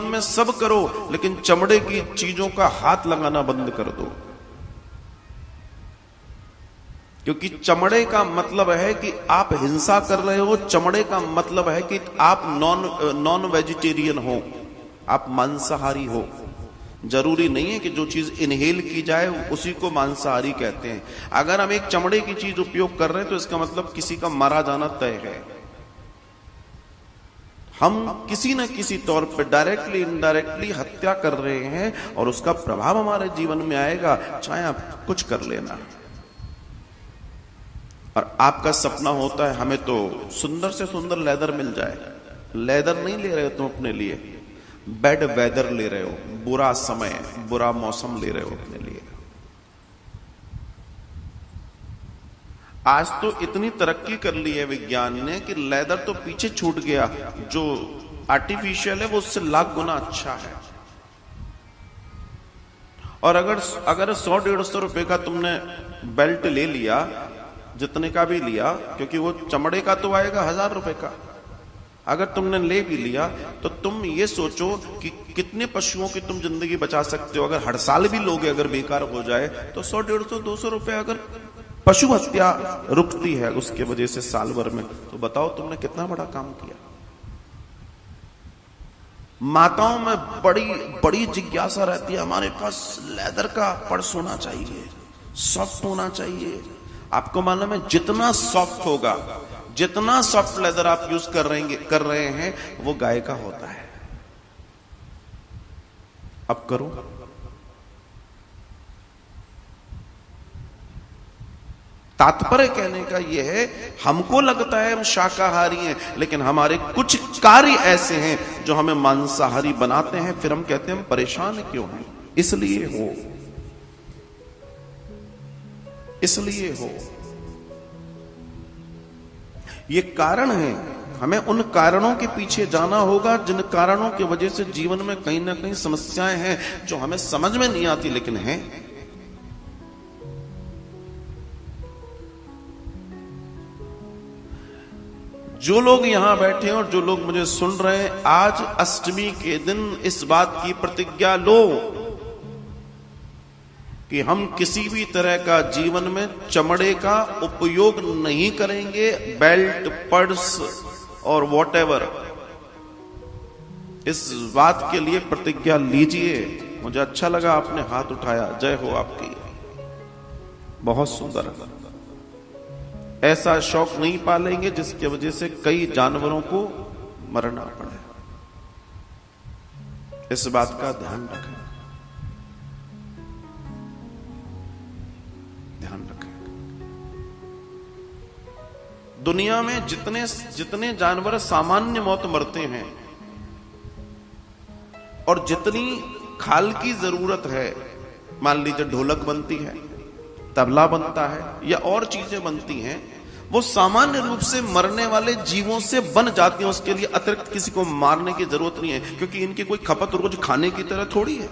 जीवन में सब करो, लेकिन चमड़े की चीजों का हाथ लगाना बंद कर दो। क्योंकि चमड़े का मतलब है कि आप हिंसा कर रहे हो, चमड़े का मतलब है कि आप नॉन वेजिटेरियन हो, आप मांसाहारी हो। जरूरी नहीं है कि जो चीज इनहेल की जाए उसी को मांसाहारी कहते हैं। अगर हम एक चमड़े की चीज उपयोग कर रहे हैं तो इसका मतलब किसी का मारा जाना तय है। हम किसी न किसी तौर पे डायरेक्टली इनडायरेक्टली हत्या कर रहे हैं और उसका प्रभाव हमारे जीवन में आएगा, चाहे आप कुछ कर लेना। और आपका सपना होता है हमें तो सुंदर से सुंदर लेदर मिल जाए। लेदर नहीं ले रहे हो तुम अपने लिए, बैड वेदर ले रहे हो, बुरा समय, बुरा मौसम ले रहे हो अपने लिए। आज तो इतनी तरक्की कर ली है विज्ञान ने कि लेदर तो पीछे छूट गया, जो आर्टिफिशियल है वो उससे लाख गुना अच्छा है। और अगर 100-150 रुपए का तुमने बेल्ट ले लिया, जितने का भी लिया, क्योंकि वो चमड़े का तो आएगा 1000 रुपए का, अगर तुमने ले भी लिया तो तुम ये सोचो कि कितने पशुओं की तुम जिंदगी बचा सकते हो। अगर हर साल भी लोगे, अगर बेकार हो जाए तो 100-150-200 रुपए अगर पशु हत्या रुकती है उसके वजह से साल भर में, तो बताओ तुमने कितना बड़ा काम किया। माताओं में बड़ी बड़ी जिज्ञासा रहती है, हमारे पास लेदर का पर्स होना चाहिए, सॉफ्ट होना चाहिए। आपको मालूम है जितना सॉफ्ट होगा, जितना सॉफ्ट लेदर आप यूज कर रहे हैं वो गाय का होता है। अब करो। तात्पर्य कहने का यह है, हमको लगता है हम शाकाहारी हैं, लेकिन हमारे कुछ कार्य ऐसे हैं जो हमें मांसाहारी बनाते हैं। फिर हम कहते हैं हम परेशान क्यों हैं? इसलिए हो, ये कारण है। हमें उन कारणों के पीछे जाना होगा जिन कारणों की वजह से जीवन में कहीं ना कहीं समस्याएं हैं जो हमें समझ में नहीं आती, लेकिन हैं। जो लोग यहां बैठे हैं और जो लोग मुझे सुन रहे हैं, आज अष्टमी के दिन इस बात की प्रतिज्ञा लो कि हम किसी भी तरह का जीवन में चमड़े का उपयोग नहीं करेंगे। बेल्ट, पर्स और वॉटएवर, इस बात के लिए प्रतिज्ञा लीजिए। मुझे अच्छा लगा आपने हाथ उठाया, जय हो आपकी, बहुत सुंदर। ऐसा शौक नहीं पालेंगे जिसकी वजह से कई जानवरों को मरना पड़े। इस बात का ध्यान रखें, ध्यान रखें। दुनिया में जितने जानवर सामान्य मौत मरते हैं और जितनी खाल की जरूरत है, मान लीजिए ढोलक बनती है, तबला बनता है या और चीजें बनती हैं, वो सामान्य रूप से मरने वाले जीवों से बन जाती हैं। उसके लिए अतिरिक्त किसी को मारने की जरूरत नहीं है, क्योंकि इनकी कोई खपत रोज खाने की तरह थोड़ी है।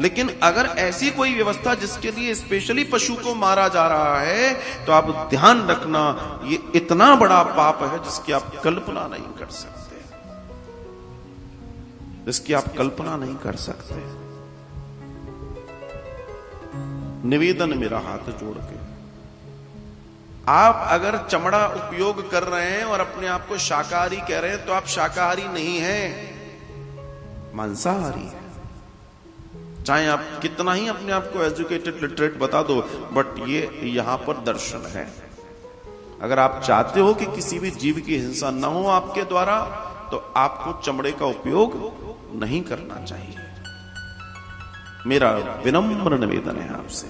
लेकिन अगर ऐसी कोई व्यवस्था जिसके लिए स्पेशली पशु को मारा जा रहा है, तो आप ध्यान रखना, ये इतना बड़ा पाप है जिसकी आप कल्पना नहीं कर सकते, जिसकी आप कल्पना नहीं कर सकते। निवेदन मेरा हाथ जोड़ के, आप अगर चमड़ा उपयोग कर रहे हैं और अपने आप को शाकाहारी कह रहे हैं, तो आप शाकाहारी नहीं हैं, मांसाहारी हैं। चाहे आप कितना ही अपने आप को एजुकेटेड, लिटरेट बता दो, बट ये यहां पर दर्शन है। अगर आप चाहते हो कि किसी भी जीव की हिंसा न हो आपके द्वारा, तो आपको चमड़े का उपयोग नहीं करना चाहिए। मेरा विनम्र निवेदन है आपसे।